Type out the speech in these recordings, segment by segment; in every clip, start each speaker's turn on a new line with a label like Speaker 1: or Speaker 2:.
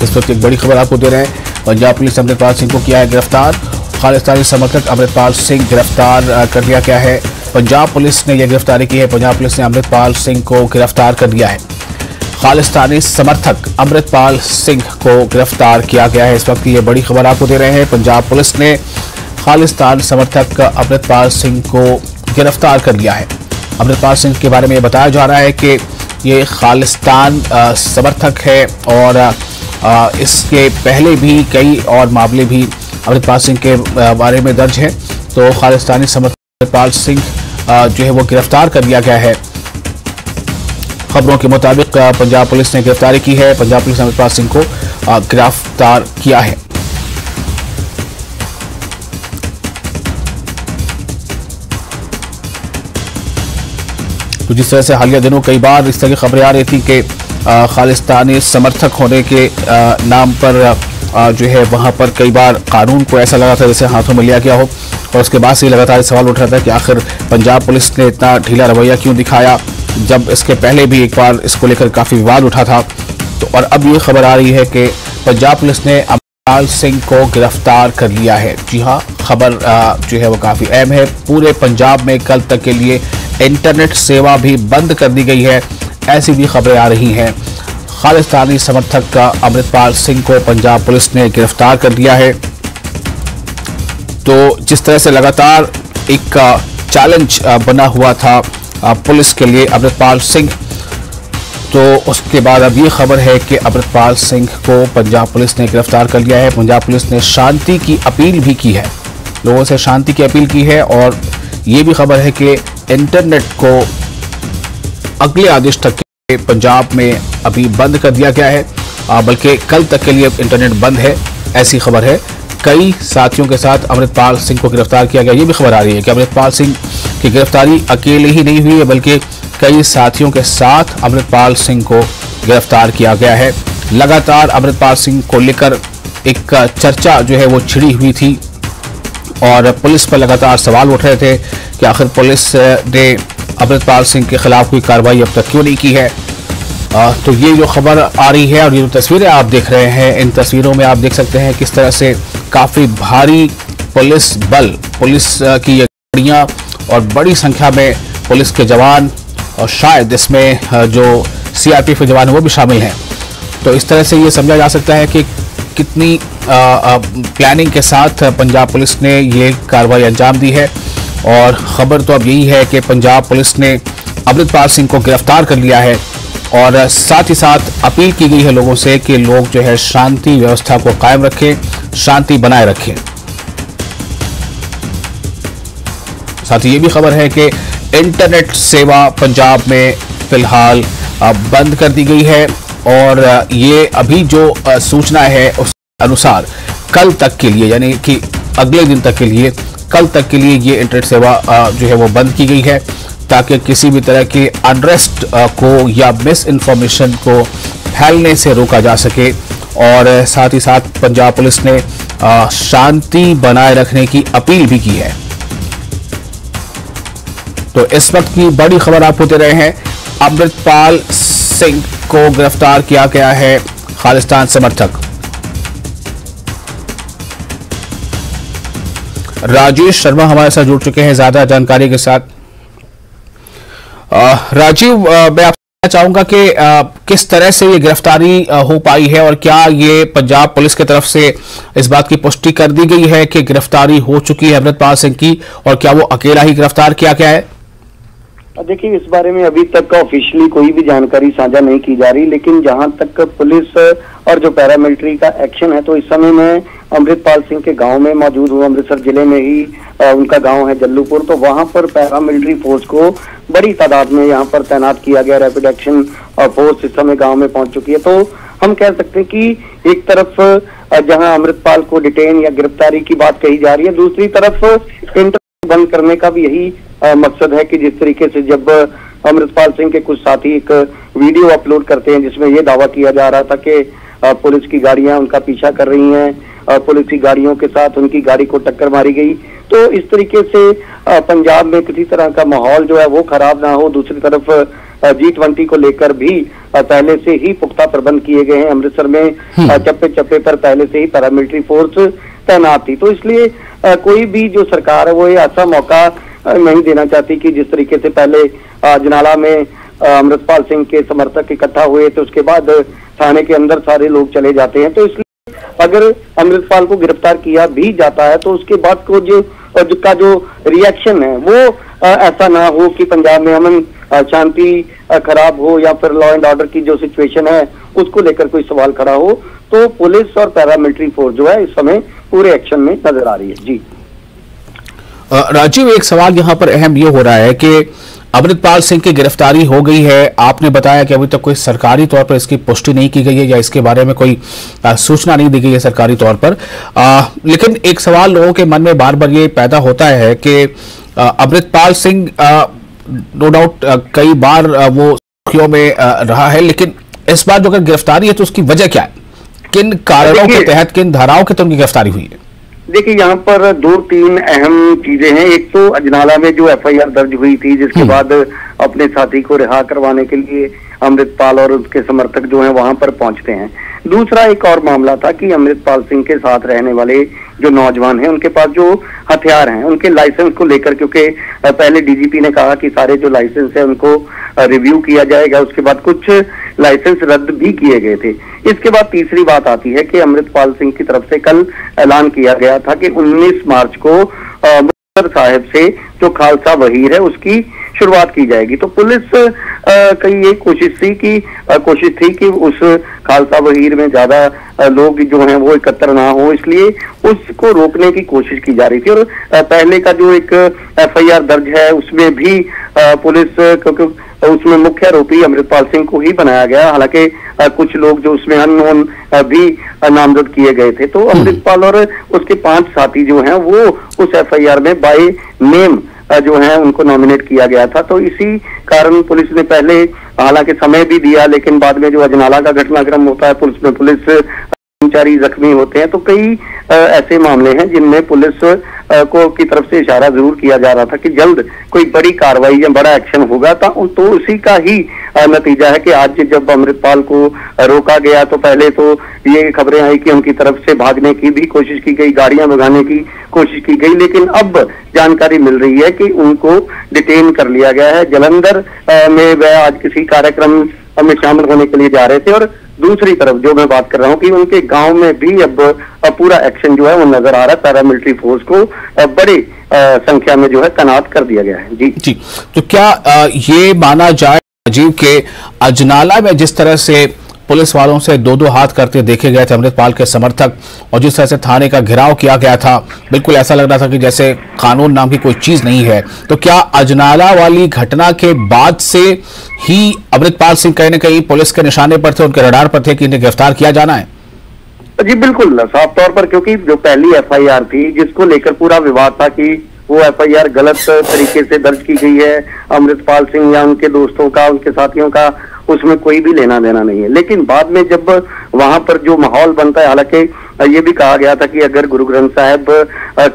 Speaker 1: इस वक्त एक बड़ी खबर आपको दे रहे हैं। पंजाब पुलिस ने अमृतपाल सिंह को किया है गिरफ्तार। खालिस्तानी समर्थक अमृतपाल सिंह गिरफ्तार कर लिया गया है। पंजाब पुलिस ने यह गिरफ्तारी की है। पंजाब पुलिस ने अमृतपाल सिंह को गिरफ्तार कर लिया है। खालिस्तानी समर्थक अमृतपाल सिंह को गिरफ्तार किया गया है। इस वक्त ये बड़ी खबर आपको दे रहे हैं। पंजाब पुलिस ने खालिस्तान समर्थक अमृतपाल सिंह को गिरफ्तार कर लिया है। अमृतपाल सिंह के बारे में ये बताया जा रहा है कि ये खालिस्तान समर्थक है और इसके पहले भी कई और मामले भी अमृतपाल सिंह के बारे में दर्ज हैं। तो खालिस्तानी समर्थक अमृतपाल सिंह जो है वो गिरफ्तार कर लिया गया है। खबरों के मुताबिक पंजाब पुलिस ने गिरफ्तारी की है। पंजाब पुलिस ने अमृतपाल सिंह को गिरफ्तार किया है। तो जिस तरह से हालिया दिनों कई बार इस तरह की खबरें आ रही थी कि खालिस्तानी समर्थक होने के नाम पर जो है वहां पर कई बार कानून को ऐसा लगा था जैसे हाथों में लिया गया हो, और उसके बाद से लगातार सवाल उठ रहा था कि आखिर पंजाब पुलिस ने इतना ढीला रवैया क्यों दिखाया, जब इसके पहले भी एक बार इसको लेकर काफी विवाद उठा था। तो और अब ये खबर आ रही है कि पंजाब पुलिस ने अमृतपाल सिंह को गिरफ्तार कर लिया है। जी हाँ, खबर जो है वो काफी अहम है। पूरे पंजाब में कल तक के लिए इंटरनेट सेवा भी बंद कर दी गई है, ऐसी भी खबरें आ रही हैं। खालिस्तानी समर्थक अमृतपाल सिंह को पंजाब पुलिस ने गिरफ्तार कर लिया है। तो जिस तरह से लगातार एक चैलेंज बना हुआ था पुलिस के लिए अमृतपाल सिंह, तो उसके बाद अब ये खबर है कि अमृतपाल सिंह को पंजाब पुलिस ने गिरफ्तार कर लिया है। पंजाब पुलिस ने शांति की अपील भी की है, लोगों से शांति की अपील की है, और ये भी खबर है कि इंटरनेट को अगले आदेश तक के पंजाब में अभी बंद कर दिया गया है, बल्कि कल तक के लिए इंटरनेट बंद है, ऐसी खबर है। कई साथियों के साथ अमृतपाल सिंह को गिरफ्तार किया गया। ये भी खबर आ रही है कि अमृतपाल सिंह की गिरफ्तारी अकेले ही नहीं हुई है, बल्कि कई साथियों के साथ अमृतपाल सिंह को गिरफ्तार किया गया है। लगातार अमृतपाल सिंह को लेकर एक चर्चा जो है वो छिड़ी हुई थी और पुलिस पर लगातार सवाल उठ रहे थे कि आखिर पुलिस ने अमृतपाल सिंह के खिलाफ कोई कार्रवाई अब तक क्यों नहीं की है। तो ये जो खबर आ रही है और ये जो तस्वीरें आप देख रहे हैं, इन तस्वीरों में आप देख सकते हैं किस तरह से काफी भारी पुलिस बल, पुलिस की ये गाड़ियां और बड़ी संख्या में पुलिस के जवान, और शायद इसमें जो सीआरपीएफ के जवान हैं वो भी शामिल हैं। तो इस तरह से ये समझा जा सकता है कि कितनी प्लानिंग के साथ पंजाब पुलिस ने ये कार्रवाई अंजाम दी है। और खबर तो अब यही है कि पंजाब पुलिस ने अमृतपाल सिंह को गिरफ्तार कर लिया है, और साथ ही साथ अपील की गई है लोगों से कि लोग जो है शांति व्यवस्था को कायम रखें, शांति बनाए रखें। साथ ही ये भी खबर है कि इंटरनेट सेवा पंजाब में फिलहाल बंद कर दी गई है, और ये अभी जो सूचना है उस अनुसार कल तक के लिए, यानी कि अगले दिन तक के लिए, कल तक के लिए ये इंटरनेट सेवा जो है वो बंद की गई है, ताकि किसी भी तरह के अनरेस्ट को या मिस इन्फॉर्मेशन को फैलने से रोका जा सके। और साथ ही साथ पंजाब पुलिस ने शांति बनाए रखने की अपील भी की है। तो इस वक्त की बड़ी खबर आपको दे रहे हैं, अमृतपाल सिंह को गिरफ्तार किया गया है खालिस्तान समर्थक। राजेश शर्मा हमारे साथ जुड़ चुके हैं ज्यादा जानकारी के साथ। राजीव, मैं आपसे चाहूंगा कि किस तरह से ये गिरफ्तारी हो पाई है, और क्या ये पंजाब पुलिस की तरफ से इस बात की पुष्टि कर दी गई है कि गिरफ्तारी हो चुकी है अमृतपाल सिंह की, और क्या वो अकेला ही गिरफ्तार किया गया है?
Speaker 2: देखिए, इस बारे में अभी तक ऑफिशियली कोई भी जानकारी साझा नहीं की जा रही, लेकिन जहां तक पुलिस और जो पैरामिलिट्री का एक्शन है, तो इस समय मैं अमृतपाल सिंह के गांव में मौजूद हूँ। अमृतसर जिले में ही उनका गांव है जल्लूपुर। तो वहां पर पैरामिलिट्री फोर्स को बड़ी तादाद में यहाँ पर तैनात किया गया। रैपिड एक्शन फोर्स इस समय गांव में पहुंच चुकी है। तो हम कह सकते हैं कि एक तरफ जहां अमृतपाल को डिटेन या गिरफ्तारी की बात कही जा रही है, दूसरी तरफ इंटरनेट बंद करने का भी यही मकसद है कि जिस तरीके से जब अमृतपाल सिंह के कुछ साथी एक वीडियो अपलोड करते हैं जिसमें यह दावा किया जा रहा था कि पुलिस की गाड़ियां उनका पीछा कर रही हैं, पुलिस की गाड़ियों के साथ उनकी गाड़ी को टक्कर मारी गई, तो इस तरीके से पंजाब में किसी तरह का माहौल जो है वो खराब ना हो, दूसरी तरफ G20 को लेकर भी पहले से ही पुख्ता प्रबंध किए गए हैं। अमृतसर में चप्पे चप्पे पर पहले से ही पैरामिलिट्री फोर्स तैनात थी। तो इसलिए कोई भी जो सरकार है वो ये ऐसा मौका नहीं देना चाहती कि जिस तरीके से पहले अजनाला में अमृतपाल सिंह के समर्थक इकट्ठा हुए तो उसके बाद थाने के अंदर सारे लोग चले जाते हैं। तो इसलिए अगर अमृतपाल को गिरफ्तार किया भी जाता है तो उसके बाद को जो रिएक्शन है वो ऐसा ना हो कि पंजाब में अमन शांति खराब हो या फिर लॉ एंड ऑर्डर की जो सिचुएशन है उसको लेकर कोई सवाल खड़ा हो। तो पुलिस और पैरामिलिट्री फोर्स जो है इस समय पूरे एक्शन में नजर आ रही है। जी
Speaker 1: राजीव, एक सवाल यहाँ पर अहम ये हो रहा है कि अमृतपाल सिंह की गिरफ्तारी हो गई है। आपने बताया कि अभी तक कोई सरकारी तौर पर इसकी पुष्टि नहीं की गई है या इसके बारे में कोई सूचना नहीं दी गई है सरकारी तौर पर, लेकिन एक सवाल लोगों के मन में बार बार ये पैदा होता है कि अमृतपाल सिंह नो डाउट कई बार वो सुर्खियों में रहा है, लेकिन इस बार जो अगर गिरफ्तारी है तो उसकी वजह क्या है? किन कारणों के तहत, किन धाराओं के तहत उनकी गिरफ्तारी हुई है?
Speaker 2: देखिए, यहाँ पर 2-3 अहम चीजें हैं। एक तो अजनाला में जो FIR दर्ज हुई थी जिसके बाद अपने साथी को रिहा करवाने के लिए अमृतपाल और उसके समर्थक जो हैं वहां पर पहुंचते हैं। दूसरा एक और मामला था कि अमृतपाल सिंह के साथ रहने वाले जो नौजवान हैं उनके पास जो हथियार हैं उनके लाइसेंस को लेकर, क्योंकि पहले DGP ने कहा कि सारे जो लाइसेंस है उनको रिव्यू किया जाएगा, उसके बाद कुछ लाइसेंस रद्द भी किए गए थे। इसके बाद तीसरी बात आती है कि अमृतपाल सिंह की तरफ से कल ऐलान किया गया था कि 19 मार्च को मुक्तसर साहिब से जो खालसा वहीर है उसकी शुरुआत की जाएगी। तो पुलिस की ये कोशिश थी कि उस खालसा वहीर में ज्यादा लोग जो हैं वो एकत्र ना हो, इसलिए उसको रोकने की कोशिश की जा रही थी। और पहले का जो एक FIR दर्ज है उसमें भी पुलिस, क्योंकि उसमें मुख्य आरोपी अमृतपाल सिंह को ही बनाया गया, हालांकि कुछ लोग जो उसमें अननोन भी नामजद किए गए थे। तो अमृतपाल और उसके 5 साथी जो हैं वो उस FIR में बाय नेम जो है उनको नॉमिनेट किया गया था। तो इसी कारण पुलिस ने पहले हालांकि समय भी दिया, लेकिन बाद में जो अजनाला का घटनाक्रम होता है पुलिस कर्मचारी जख्मी होते हैं। तो कई ऐसे मामले हैं जिनमें पुलिस को की तरफ से इशारा जरूर किया जा रहा था कि जल्द कोई बड़ी कार्रवाई या बड़ा एक्शन होगा। तो उसी का ही नतीजा है कि आज जब अमृतपाल को रोका गया तो पहले तो ये खबरें आई कि उनकी तरफ से भागने की भी कोशिश की गई, गाड़ियां भगाने की कोशिश की गई, लेकिन अब जानकारी मिल रही है कि उनको डिटेन कर लिया गया है। जालंधर में वह आज किसी कार्यक्रम में शामिल होने के लिए जा रहे थे। और दूसरी तरफ जो मैं बात कर रहा हूं कि उनके गांव में भी अब पूरा एक्शन जो है वो नजर आ रहा है। पैरामिलिट्री फोर्स को बड़ी संख्या में जो है तैनात कर दिया गया है। जी,
Speaker 1: तो क्या ये माना जाए राजीव के अजनाला में जिस तरह से पुलिस वालों से 2-2 हाथ करते देखे गए थे अमृतपाल के समर्थक, और जिस तरह से थाने का घेराव किया गया था, बिल्कुल ऐसा लग रहा था कि जैसे कानून नाम की कोई चीज नहीं है, तो क्या अजनाला वाली घटना के बाद से ही अमृतपाल सिंह कहीं न कहीं पुलिस के निशाने पर थे, उनके रडार पर थे कि इन्हें गिरफ्तार किया जाना है?
Speaker 2: जी बिल्कुल, साफ तौर पर, क्योंकि जो पहली FIR थी जिसको लेकर पूरा विवाद था कि वो FIR गलत तरीके से दर्ज की गई है, अमृतपाल सिंह या उनके दोस्तों का, उनके साथियों का उसमें कोई भी लेना देना नहीं है। लेकिन बाद में जब वहां पर जो माहौल बनता है, हालांकि ये भी कहा गया था कि अगर गुरु ग्रंथ साहिब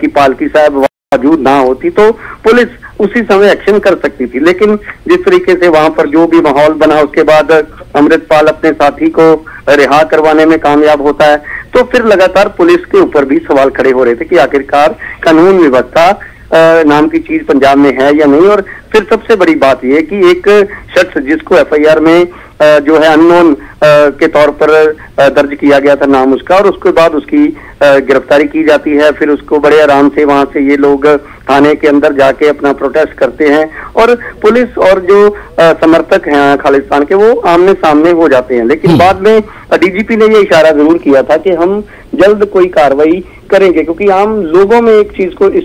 Speaker 2: की पालकी साहब मौजूद ना होती तो पुलिस उसी समय एक्शन कर सकती थी, लेकिन जिस तरीके से वहां पर जो भी माहौल बना उसके बाद अमृतपाल अपने साथी को रिहा करवाने में कामयाब होता है, तो फिर लगातार पुलिस के ऊपर भी सवाल खड़े हो रहे थे कि आखिरकार कानून व्यवस्था नाम की चीज पंजाब में है या नहीं। और फिर सबसे बड़ी बात यह है कि एक शख्स जिसको FIR में जो है अननोन के तौर पर दर्ज किया गया था नाम उसका, और उसके बाद उसकी गिरफ्तारी की जाती है, फिर उसको बड़े आराम से वहां से ये लोग थाने के अंदर जाके अपना प्रोटेस्ट करते हैं और पुलिस और जो समर्थक हैं खालिस्तान के वो आमने सामने हो जाते हैं। लेकिन बाद में DGP ने ये इशारा जरूर किया था कि हम जल्द कोई कार्रवाई करेंगे, क्योंकि आम लोगों में इस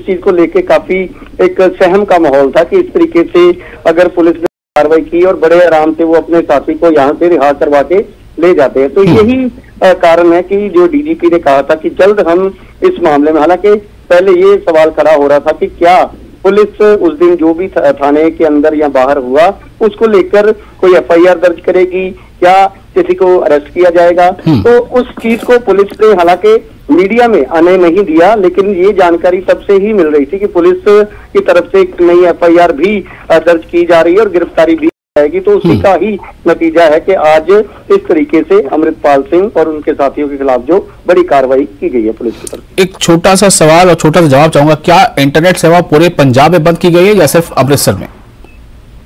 Speaker 2: चीज को लेके काफी एक सहम का माहौल था कि इस तरीके से अगर पुलिस ने कार्रवाई की और बड़े आराम से वो अपने साथी को यहाँ से रिहा करवा के ले जाते हैं। तो यही कारण है कि जो DGP ने कहा था कि जल्द हम इस मामले में, हालांकि पहले ये सवाल खड़ा हो रहा था कि क्या पुलिस उस दिन जो भी थाने के अंदर या बाहर हुआ उसको लेकर कोई FIR दर्ज करेगी, क्या किसी को अरेस्ट किया जाएगा। तो उस चीज को पुलिस ने हालांकि मीडिया में आने नहीं दिया, लेकिन ये जानकारी तब से ही मिल रही थी कि पुलिस की तरफ से एक नई FIR भी दर्ज की जा रही है और गिरफ्तारी भी जाएगी। तो उसी का ही नतीजा है कि आज इस तरीके से अमृतपाल सिंह और उनके साथियों के खिलाफ जो बड़ी कार्रवाई की गई है पुलिस की तरफ।
Speaker 1: एक छोटा सा सवाल और छोटा सा जवाब चाहूंगा, क्या इंटरनेट सेवा पूरे पंजाब में बंद की गई है या सिर्फ अमृतसर में?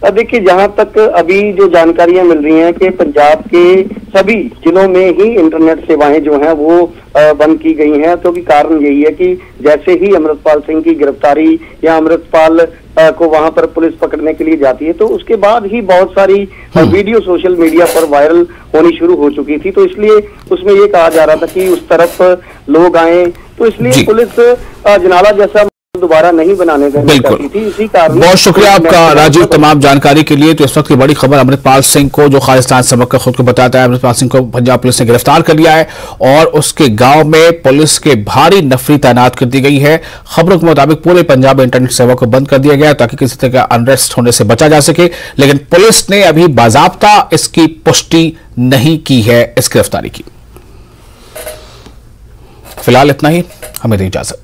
Speaker 2: देखिए, जहां तक अभी जो जानकारियां मिल रही हैं कि पंजाब के सभी जिलों में ही इंटरनेट सेवाएं जो हैं वो बंद की गई हैं। तो कारण यही है कि जैसे ही अमृतपाल सिंह की गिरफ्तारी या अमृतपाल को वहां पर पुलिस पकड़ने के लिए जाती है, तो उसके बाद ही बहुत सारी वीडियो सोशल मीडिया पर वायरल होनी शुरू हो चुकी थी। तो इसलिए उसमें ये कहा जा रहा था कि उस तरफ लोग आए, तो इसलिए पुलिस जनाला जैसा दोबारा नहीं बनाने देना चाहती थी। इसी कारण
Speaker 1: बहुत शुक्रिया आपका राजीव तमाम जानकारी के लिए। तो इस वक्त की बड़ी खबर, अमृतपाल सिंह को, जो खालिस्तान समझ कर खुद को बताता है, अमृतपाल सिंह को पंजाब पुलिस ने गिरफ्तार कर लिया है और उसके गांव में पुलिस के भारी नफरी तैनात कर दी गई है। खबरों के मुताबिक पूरे पंजाब में इंटरनेट सेवा को बंद कर दिया गया ताकि किसी तरह का अनरेस्ट होने से बचा जा सके, लेकिन पुलिस ने अभी बाजाब्ता इसकी पुष्टि नहीं की है इस गिरफ्तारी की। फिलहाल इतना ही, हमें दें इजाजत।